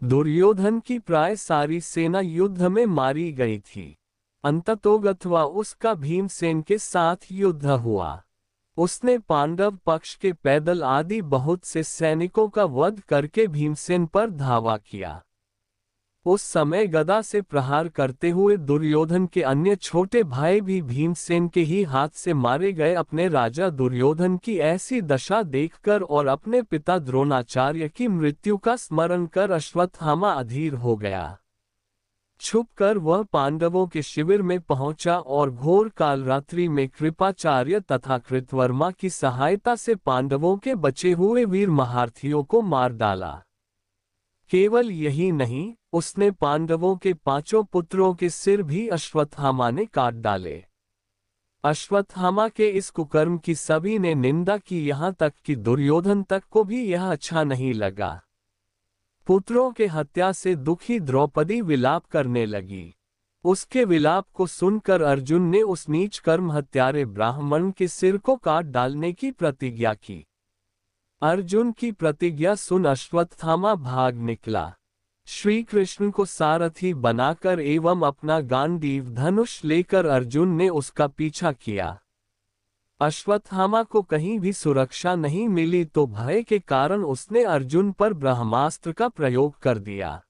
दुर्योधन की प्राय सारी सेना युद्ध में मारी गई थी। अंततोगत्वा उसका भीमसेन के साथ युद्ध हुआ। उसने पांडव पक्ष के पैदल आदि बहुत से सैनिकों का वध करके भीमसेन पर धावा किया। उस समय गदा से प्रहार करते हुए दुर्योधन के अन्य छोटे भाई भी भीमसेन के ही हाथ से मारे गए। अपने राजा दुर्योधन की ऐसी दशा देखकर और अपने पिता द्रोणाचार्य की मृत्यु का स्मरण कर अश्वत्थामा अधीर हो गया। छुपकर वह पांडवों के शिविर में पहुंचा और घोर कालरात्रि में कृपाचार्य तथा कृतवर्मा की सहायता से पांडवों के बचे हुए वीर महारथियों को मार डाला। केवल यही नहीं, उसने पांडवों के 5 पुत्रों के सिर भी अश्वत्थामा ने काट डाले। अश्वत्थामा के इस कुकर्म की सभी ने निंदा की, यहाँ तक कि दुर्योधन तक को भी यह अच्छा नहीं लगा। पुत्रों के हत्या से दुखी द्रौपदी विलाप करने लगी। उसके विलाप को सुनकर अर्जुन ने उस नीच कर्म हत्यारे ब्राह्मण के सिर को काट डालने की प्रतिज्ञा की। अर्जुन की प्रतिज्ञा सुन अश्वत्थामा भाग निकला। श्री कृष्ण को सारथी बनाकर एवं अपना गांडीव धनुष लेकर अर्जुन ने उसका पीछा किया। अश्वत्थामा को कहीं भी सुरक्षा नहीं मिली तो भय के कारण उसने अर्जुन पर ब्रह्मास्त्र का प्रयोग कर दिया।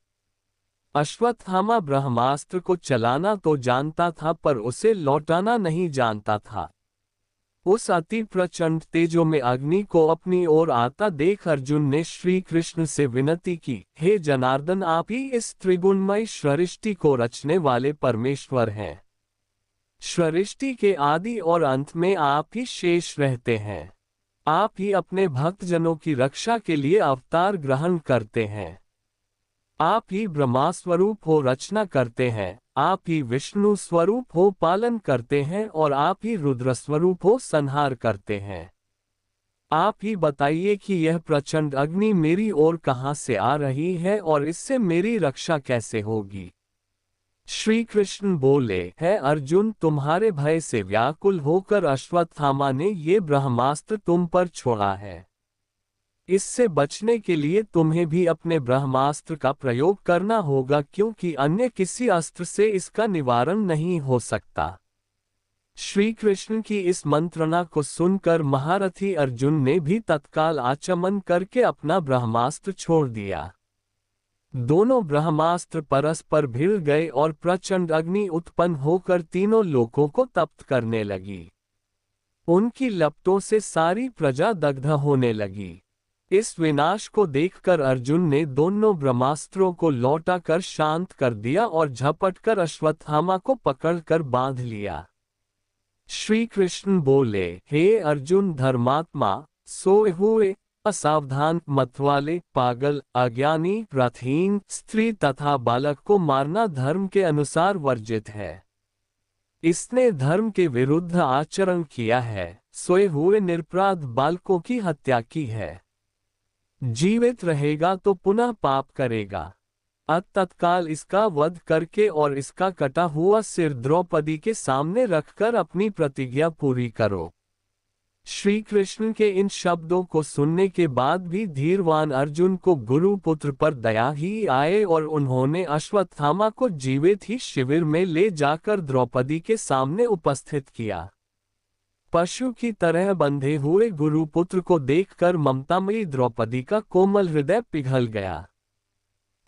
अश्वत्थामा ब्रह्मास्त्र को चलाना तो जानता था पर उसे लौटाना नहीं जानता था। उस अति प्रचंड तेजो में अग्नि को अपनी ओर आता देख अर्जुन ने श्री कृष्ण से विनती की, हे जनार्दन, आप ही इस त्रिगुणमय सृष्टि को रचने वाले परमेश्वर हैं। सृष्टि के आदि और अंत में आप ही शेष रहते हैं। आप ही अपने भक्तजनों की रक्षा के लिए अवतार ग्रहण करते हैं। आप ही ब्रह्मा स्वरूप हो रचना करते हैं, आप ही विष्णु स्वरूप हो पालन करते हैं और आप ही रुद्र स्वरूप हो संहार करते हैं। आप ही बताइए कि यह प्रचंड अग्नि मेरी ओर कहां से आ रही है और इससे मेरी रक्षा कैसे होगी। श्री कृष्ण बोले, है अर्जुन, तुम्हारे भय से व्याकुल होकर अश्वत्थामा ने ये ब्रह्मास्त्र तुम पर छोड़ा है। इससे बचने के लिए तुम्हें भी अपने ब्रह्मास्त्र का प्रयोग करना होगा, क्योंकि अन्य किसी अस्त्र से इसका निवारण नहीं हो सकता। श्री कृष्ण की इस मंत्रणा को सुनकर महारथी अर्जुन ने भी तत्काल आचमन करके अपना ब्रह्मास्त्र छोड़ दिया। दोनों ब्रह्मास्त्र परस्पर भिड़ गए और प्रचंड अग्नि उत्पन्न होकर तीनों लोकों को तप्त करने लगी। उनकी लपटों से सारी प्रजा दग्ध होने लगी। इस विनाश को देखकर अर्जुन ने दोनों ब्रह्मास्त्रों को लौटाकर शांत कर दिया और झपटकर अश्वत्थामा को पकड़कर बांध लिया। श्री कृष्ण बोले, हे अर्जुन धर्मात्मा, सोए हुए, असावधान, मतवाले, पागल, अज्ञानी, रथहीन, स्त्री तथा बालक को मारना धर्म के अनुसार वर्जित है। इसने धर्म के विरुद्ध आचरण किया है, सोए हुए निरपराध बालकों की हत्या की है। जीवित रहेगा तो पुनः पाप करेगा। तत्काल इसका वध करके और इसका कटा हुआ सिर द्रौपदी के सामने रखकर अपनी प्रतिज्ञा पूरी करो। श्री कृष्ण के इन शब्दों को सुनने के बाद भी धीरवान अर्जुन को गुरुपुत्र पर दया ही आए और उन्होंने अश्वत्थामा को जीवित ही शिविर में ले जाकर द्रौपदी के सामने उपस्थित किया। पशु की तरह बंधे हुए गुरुपुत्र को देखकर ममतामयी द्रौपदी का कोमल हृदय पिघल गया।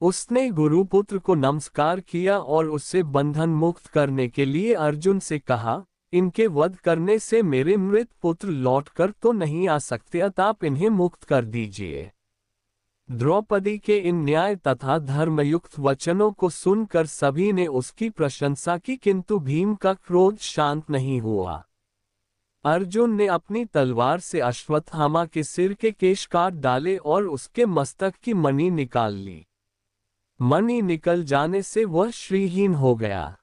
उसने गुरुपुत्र को नमस्कार किया और उससे बंधन मुक्त करने के लिए अर्जुन से कहा, इनके वध करने से मेरे मृत पुत्र लौटकर तो नहीं आ सकते, अतः आप इन्हें मुक्त कर दीजिए। द्रौपदी के इन न्याय तथा धर्मयुक्त वचनों को सुनकर सभी ने उसकी प्रशंसा की, किंतु भीम का क्रोध शांत नहीं हुआ। अर्जुन ने अपनी तलवार से अश्वत्थामा के सिर के केश काट डाले और उसके मस्तक की मणि निकाल ली। मणि निकल जाने से वह श्रीहीन हो गया।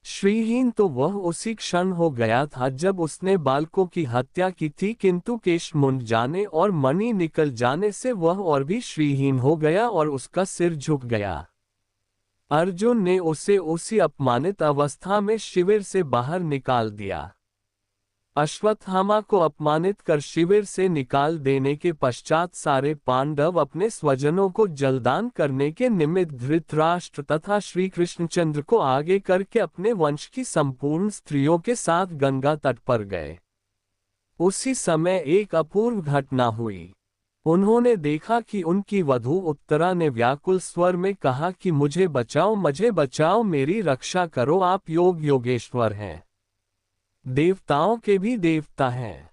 श्रीहीन तो वह उसी क्षण हो गया था जब उसने बालकों की हत्या की थी, किंतु केश मुंड जाने और मणि निकल जाने से वह और भी श्रीहीन हो गया और उसका सिर झुक गया। अर्जुन ने उसे उसी अपमानित अवस्था में शिविर से बाहर निकाल दिया। अश्वत्थामा को अपमानित कर शिविर से निकाल देने के पश्चात सारे पांडव अपने स्वजनों को जलदान करने के निमित्त धृतराष्ट्र तथा श्री कृष्णचंद्र को आगे करके अपने वंश की संपूर्ण स्त्रियों के साथ गंगा तट पर गए। उसी समय एक अपूर्व घटना हुई। उन्होंने देखा कि उनकी वधू उत्तरा ने व्याकुल स्वर में कहा कि मुझे बचाओ, मेरी रक्षा करो, आप योगेश्वर हैं, देवताओं के भी देवता हैं,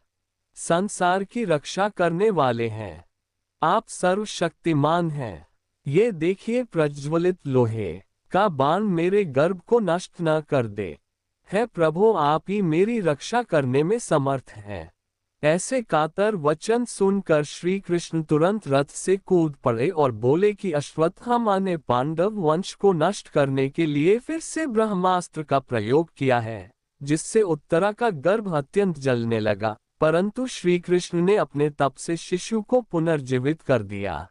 संसार की रक्षा करने वाले हैं, आप सर्वशक्तिमान हैं। ये देखिए प्रज्वलित लोहे का बाण मेरे गर्भ को नष्ट न कर दे। है प्रभु, आप ही मेरी रक्षा करने में समर्थ हैं। ऐसे कातर वचन सुनकर श्री कृष्ण तुरंत रथ से कूद पड़े और बोले कि अश्वत्थामा ने पांडव वंश को नष्ट करने के लिए फिर से ब्रह्मास्त्र का प्रयोग किया है, जिससे उत्तरा का गर्भ अत्यंत जलने लगा, परंतु श्री कृष्ण ने अपने तप से शिशु को पुनर्जीवित कर दिया।